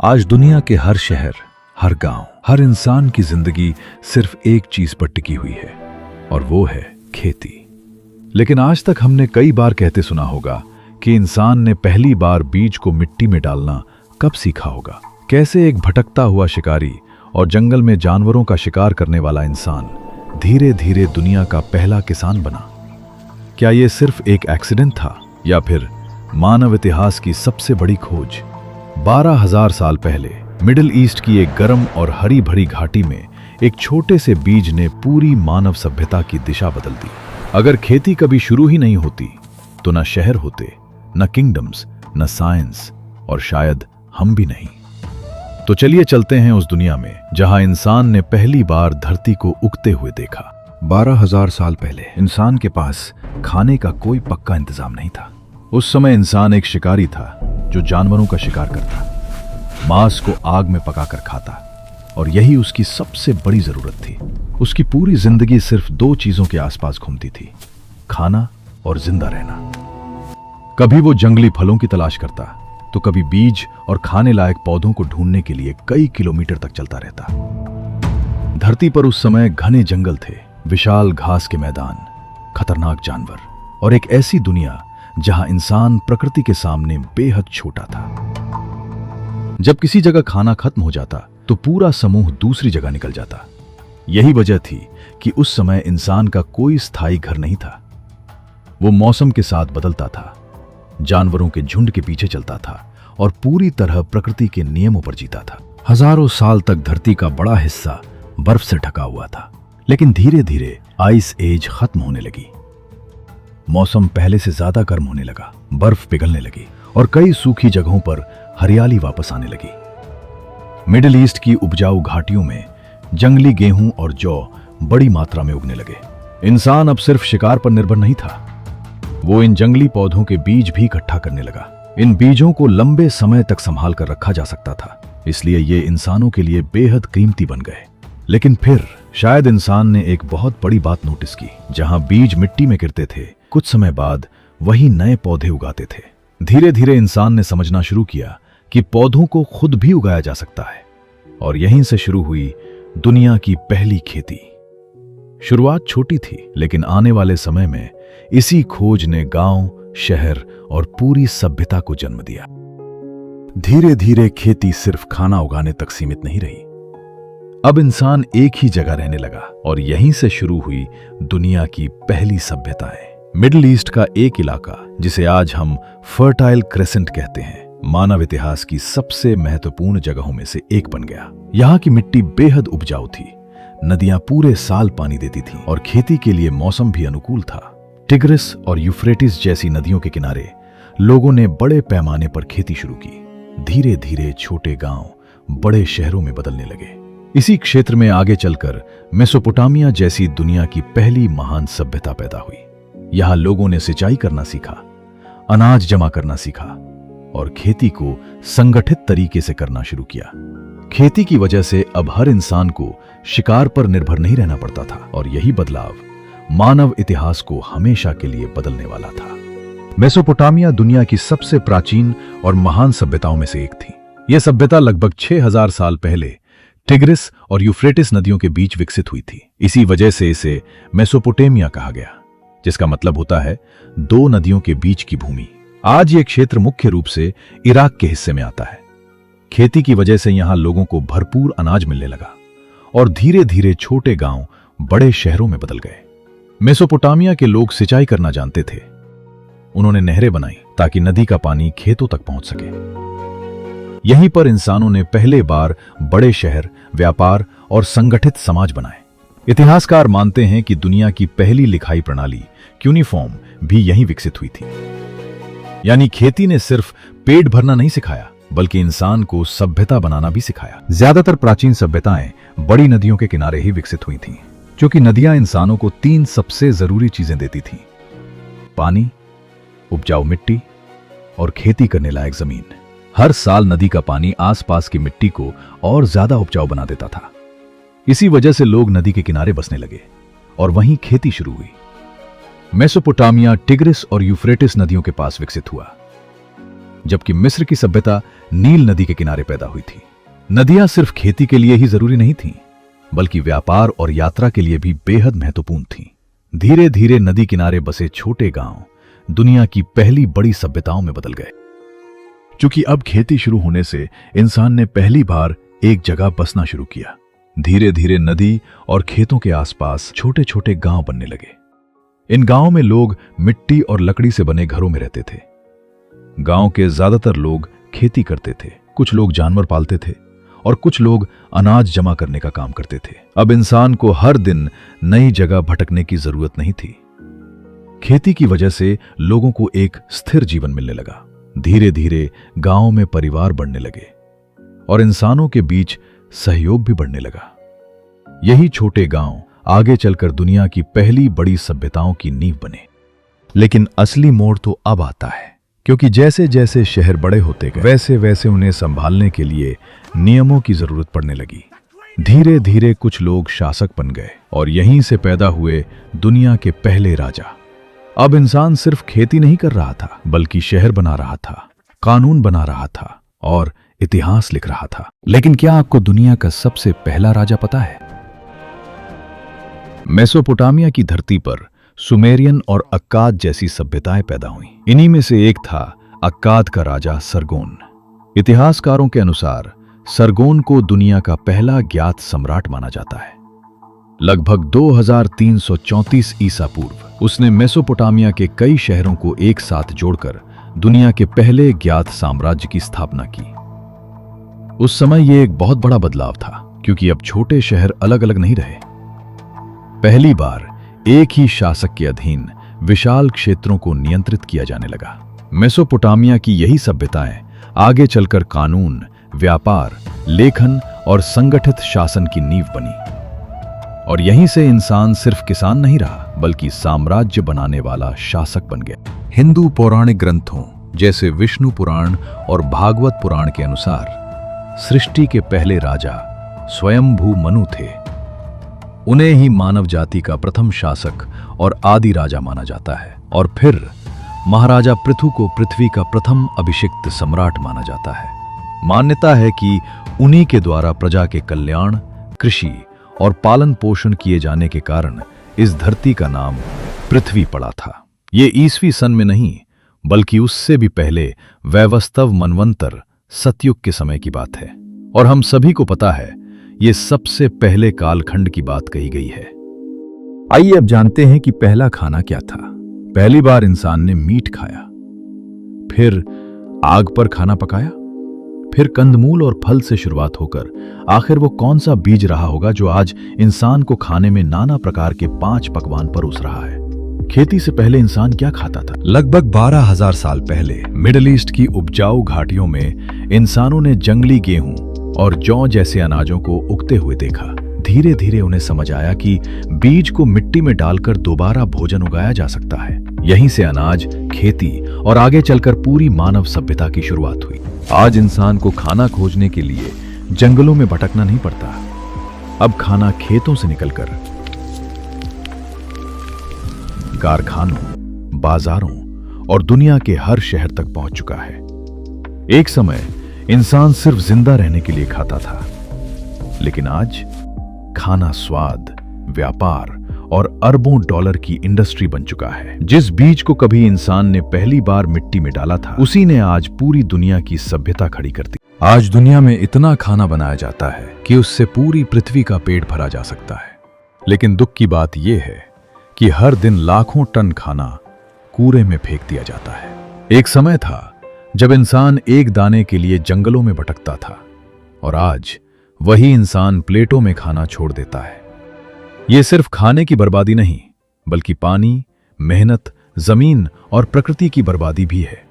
आज दुनिया के हर शहर, हर गांव, हर इंसान की जिंदगी सिर्फ एक चीज पर टिकी हुई है और वो है खेती। लेकिन आज तक हमने कई बार कहते सुना होगा कि इंसान ने पहली बार बीज को मिट्टी में डालना कब सीखा होगा। कैसे एक भटकता हुआ शिकारी और जंगल में जानवरों का शिकार करने वाला इंसान धीरे धीरे दुनिया का पहला किसान बना। क्या यह सिर्फ एक एक्सीडेंट था या फिर मानव इतिहास की सबसे बड़ी खोज? 12,000 साल पहले मिडिल ईस्ट की एक गर्म और हरी भरी घाटी में एक छोटे से बीज ने पूरी मानव सभ्यता की दिशा बदल दी। अगर खेती कभी शुरू ही नहीं होती तो न शहर होते, न किंगडम्स, न साइंस और शायद हम भी नहीं। तो चलिए चलते हैं उस दुनिया में जहां इंसान ने पहली बार धरती को उगते हुए देखा। 12,000 साल पहले इंसान के पास खाने का कोई पक्का इंतजाम नहीं था। उस समय इंसान एक शिकारी था जो जानवरों का शिकार करता, मांस को आग में पकाकर खाता और यही उसकी सबसे बड़ी जरूरत थी। उसकी पूरी जिंदगी सिर्फ दो चीजों के आसपास घूमती थी, खाना और जिंदा रहना। कभी वो जंगली फलों की तलाश करता तो कभी बीज और खाने लायक पौधों को ढूंढने के लिए कई किलोमीटर तक चलता रहता। धरती पर उस समय घने जंगल थे, विशाल घास के मैदान, खतरनाक जानवर और एक ऐसी दुनिया जहां इंसान प्रकृति के सामने बेहद छोटा था। जब किसी जगह खाना खत्म हो जाता तो पूरा समूह दूसरी जगह निकल जाता। यही वजह थी कि उस समय इंसान का कोई स्थायी घर नहीं था। वो मौसम के साथ बदलता था, जानवरों के झुंड के पीछे चलता था और पूरी तरह प्रकृति के नियमों पर जीता था। हजारों साल तक धरती का बड़ा हिस्सा बर्फ से ढका हुआ था, लेकिन धीरे धीरे आइस एज खत्म होने लगी। मौसम पहले से ज्यादा गर्म होने लगा, बर्फ पिघलने लगी और कई सूखी जगहों पर हरियाली वापस आने लगी। मिडिल ईस्ट की उपजाऊ घाटियों में जंगली गेहूं और जौ बड़ी मात्रा में उगने लगे। इंसान अब सिर्फ शिकार पर निर्भर नहीं था, वो इन जंगली पौधों के बीज भी इकट्ठा करने लगा। इन बीजों को लंबे समय तक संभाल कर रखा जा सकता था, इसलिए ये इंसानों के लिए बेहद कीमती बन गए। लेकिन फिर शायद इंसान ने एक बहुत बड़ी बात नोटिस की। जहां बीज मिट्टी में गिरते थे, कुछ समय बाद वही नए पौधे उगाते थे। धीरे धीरे इंसान ने समझना शुरू किया कि पौधों को खुद भी उगाया जा सकता है और यहीं से शुरू हुई दुनिया की पहली खेती। शुरुआत छोटी थी, लेकिन आने वाले समय में इसी खोज ने गांव, शहर और पूरी सभ्यता को जन्म दिया। धीरे धीरे खेती सिर्फ खाना उगाने तक सीमित नहीं रही। अब इंसान एक ही जगह रहने लगा और यहीं से शुरू हुई दुनिया की पहली सभ्यताएं। मिडिल ईस्ट का एक इलाका, जिसे आज हम फर्टाइल क्रेसेंट कहते हैं, मानव इतिहास की सबसे महत्वपूर्ण जगहों में से एक बन गया। यहाँ की मिट्टी बेहद उपजाऊ थी, नदियां पूरे साल पानी देती थीं और खेती के लिए मौसम भी अनुकूल था। टिग्रिस और यूफ्रेटिस जैसी नदियों के किनारे लोगों ने बड़े पैमाने पर खेती शुरू की। धीरे धीरे छोटे गांव बड़े शहरों में बदलने लगे। इसी क्षेत्र में आगे चलकर मेसोपोटामिया जैसी दुनिया की पहली महान सभ्यता पैदा हुई। यहां लोगों ने सिंचाई करना सीखा, अनाज जमा करना सीखा और खेती को संगठित तरीके से करना शुरू किया। खेती की वजह से अब हर इंसान को शिकार पर निर्भर नहीं रहना पड़ता था और यही बदलाव मानव इतिहास को हमेशा के लिए बदलने वाला था। मेसोपोटामिया दुनिया की सबसे प्राचीन और महान सभ्यताओं में से एक थी। यह सभ्यता लगभग 6,000 साल पहले टिग्रिस और यूफ्रेटिस नदियों के बीच विकसित हुई थी। इसी वजह से इसे मेसोपोटामिया कहा गया, जिसका मतलब होता है दो नदियों के बीच की भूमि। आज ये क्षेत्र मुख्य रूप से इराक के हिस्से में आता है। खेती की वजह से यहां लोगों को भरपूर अनाज मिलने लगा और धीरे धीरे छोटे गांव बड़े शहरों में बदल गए। मेसोपोटामिया के लोग सिंचाई करना जानते थे। उन्होंने नहरें बनाई ताकि नदी का पानी खेतों तक पहुंच सके। यहीं पर इंसानों ने पहले बार बड़े शहर, व्यापार और संगठित समाज बनाए। इतिहासकार मानते हैं कि दुनिया की पहली लिखाई प्रणाली क्यूनिफॉर्म भी यहीं विकसित हुई थी। यानी खेती ने सिर्फ पेट भरना नहीं सिखाया, बल्कि इंसान को सभ्यता बनाना भी सिखाया। ज्यादातर प्राचीन सभ्यताएं बड़ी नदियों के किनारे ही विकसित हुई थीं, क्योंकि नदियां इंसानों को 3 सबसे जरूरी चीजें देती थीं: पानी, उपजाऊ मिट्टी और खेती करने लायक जमीन। हर साल नदी का पानी आसपास की मिट्टी को और ज्यादा उपजाऊ बना देता था। इसी वजह से लोग नदी के किनारे बसने लगे और वहीं खेती शुरू हुई। मेसोपोटामिया टिग्रिस और यूफ्रेटिस नदियों के पास विकसित हुआ। जबकि मिस्र की सभ्यता नील नदी के किनारे पैदा हुई थी। नदियां सिर्फ खेती के लिए ही जरूरी नहीं थीं, बल्कि व्यापार और यात्रा के लिए भी बेहद महत्वपूर्ण थीं। धीरे धीरे नदी किनारे बसे छोटे गांव दुनिया की पहली बड़ी सभ्यताओं में बदल गए। क्योंकि अब खेती शुरू होने से इंसान ने पहली बार एक जगह बसना शुरू किया। धीरे धीरे नदी और खेतों के आसपास छोटे छोटे गांव बनने लगे। इन गांवों में लोग मिट्टी और लकड़ी से बने घरों में रहते थे। गांव के ज्यादातर लोग खेती करते थे, कुछ लोग जानवर पालते थे और कुछ लोग अनाज जमा करने का काम करते थे। अब इंसान को हर दिन नई जगह भटकने की जरूरत नहीं थी। खेती की वजह से लोगों को एक स्थिर जीवन मिलने लगा। धीरे धीरे गांव में परिवार बढ़ने लगे और इंसानों के बीच सहयोग भी बढ़ने लगा। यही छोटे गांव आगे चलकर दुनिया की पहली बड़ी सभ्यताओं की नींव बने। लेकिन असली मोड़ तो अब आता है, क्योंकि जैसे जैसे शहर बड़े होते गए वैसे वैसे उन्हें संभालने के लिए नियमों की जरूरत पड़ने लगी। धीरे धीरे कुछ लोग शासक बन गए और यहीं से पैदा हुए दुनिया के पहले राजा। अब इंसान सिर्फ खेती नहीं कर रहा था, बल्कि शहर बना रहा था, कानून बना रहा था और इतिहास लिख रहा था। लेकिन क्या आपको दुनिया का सबसे पहला राजा पता है? मेसोपोटामिया की धरती पर सुमेरियन और अक्काद जैसी सभ्यताएं पैदा हुईं। इन्हीं में से एक था अक्काद का राजा सरगोन। इतिहासकारों के अनुसार सरगोन को दुनिया का पहला ज्ञात सम्राट माना जाता है। लगभग 2334 ईसा पूर्व उसने मेसोपोटामिया के कई शहरों को एक साथ जोड़कर दुनिया के पहले ज्ञात साम्राज्य की स्थापना की। उस समय यह एक बहुत बड़ा बदलाव था, क्योंकि अब छोटे शहर अलग अलग नहीं रहे। पहली बार एक ही शासक के अधीन विशाल क्षेत्रों को नियंत्रित किया जाने लगा। मेसोपोटामिया की यही सभ्यताएं आगे चलकर कानून, व्यापार, लेखन और संगठित शासन की नींव बनी। और यहीं से इंसान सिर्फ किसान नहीं रहा, बल्कि साम्राज्य बनाने वाला शासक बन गया। हिंदू पौराणिक ग्रंथों जैसे विष्णु पुराण और भागवत पुराण के अनुसार सृष्टि के पहले राजा स्वयंभू मनु थे। उन्हें ही मानव जाति का प्रथम शासक और आदि राजा माना जाता है। और फिर महाराजा पृथु को पृथ्वी का प्रथम अभिषिक्त सम्राट माना जाता है। मान्यता है कि उन्हीं के द्वारा प्रजा के कल्याण, कृषि और पालन पोषण किए जाने के कारण इस धरती का नाम पृथ्वी पड़ा था। ये ईसवी सन में नहीं, बल्कि उससे भी पहले वैवस्वत मनवंतर सतयुग के समय की बात है। और हम सभी को पता है ये सबसे पहले कालखंड की बात कही गई है। आइए अब जानते हैं कि पहला खाना क्या था। पहली बार इंसान ने मीट खाया, फिर आग पर खाना पकाया, फिर कंदमूल और फल से शुरुआत होकर आखिर वो कौन सा बीज रहा होगा जो आज इंसान को खाने में नाना प्रकार के 5 पकवान परोस रहा है। खेती से पहले इंसान क्या खाता था? लगभग 12,000 साल पहले मिडिल ईस्ट की उपजाऊ घाटियों में इंसानों ने जंगली गेहूं और जौ जैसे अनाजों को उगते हुए देखा। धीरे धीरे उन्हें समझ आया कि बीज को मिट्टी में डालकर दोबारा भोजन उगाया जा सकता है। यहीं से अनाज, खेती और आगे चलकर पूरी मानव सभ्यता की शुरुआत हुई। आज इंसान को खाना खोजने के लिए जंगलों में भटकना नहीं पड़ता। अब खाना खेतों से निकलकर कारखानों, बाजारों और दुनिया के हर शहर तक पहुंच चुका है। एक समय इंसान सिर्फ जिंदा रहने के लिए खाता था, लेकिन आज खाना स्वाद, व्यापार और अरबों डॉलर की इंडस्ट्री बन चुका है। जिस बीज को कभी इंसान ने पहली बार मिट्टी में डाला था, उसी ने आज पूरी दुनिया की सभ्यता खड़ी कर दी। आज दुनिया में इतना खाना बनाया जाता है कि उससे पूरी पृथ्वी का पेट भरा जा सकता है। लेकिन दुख की बात यह है कि हर दिन लाखों टन खाना कूड़े में फेंक दिया जाता है। एक समय था जब इंसान एक दाने के लिए जंगलों में भटकता था, और आज वही इंसान प्लेटों में खाना छोड़ देता है। यह सिर्फ खाने की बर्बादी नहीं, बल्कि पानी, मेहनत, जमीन और प्रकृति की बर्बादी भी है।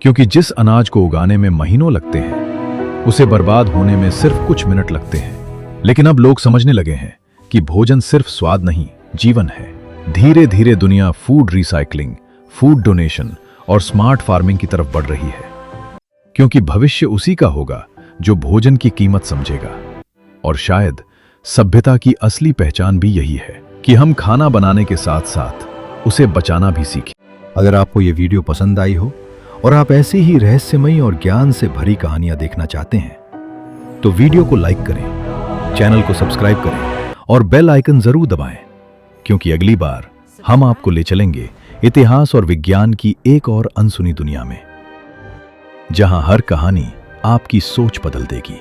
क्योंकि जिस अनाज को उगाने में महीनों लगते हैं, उसे बर्बाद होने में सिर्फ कुछ मिनट लगते हैं। लेकिन अब लोग समझने लगे हैं कि भोजन सिर्फ स्वाद नहीं, जीवन है। धीरे धीरे दुनिया फूड रिसाइकलिंग, फूड डोनेशन और स्मार्ट फार्मिंग की तरफ बढ़ रही है, क्योंकि भविष्य उसी का होगा जो भोजन की कीमत समझेगा। और शायद सभ्यता की असली पहचान भी यही है कि हम खाना बनाने के साथ साथ उसे बचाना भी सीखें। अगर आपको ये वीडियो पसंद आई हो और आप ऐसी ही रहस्यमयी और ज्ञान से भरी कहानियां देखना चाहते हैं तो वीडियो को लाइक करें, चैनल को सब्सक्राइब करें और बेल आइकन जरूर दबाएं, क्योंकि अगली बार हम आपको ले चलेंगे इतिहास और विज्ञान की एक और अनसुनी दुनिया में, जहां हर कहानी आपकी सोच बदल देगी।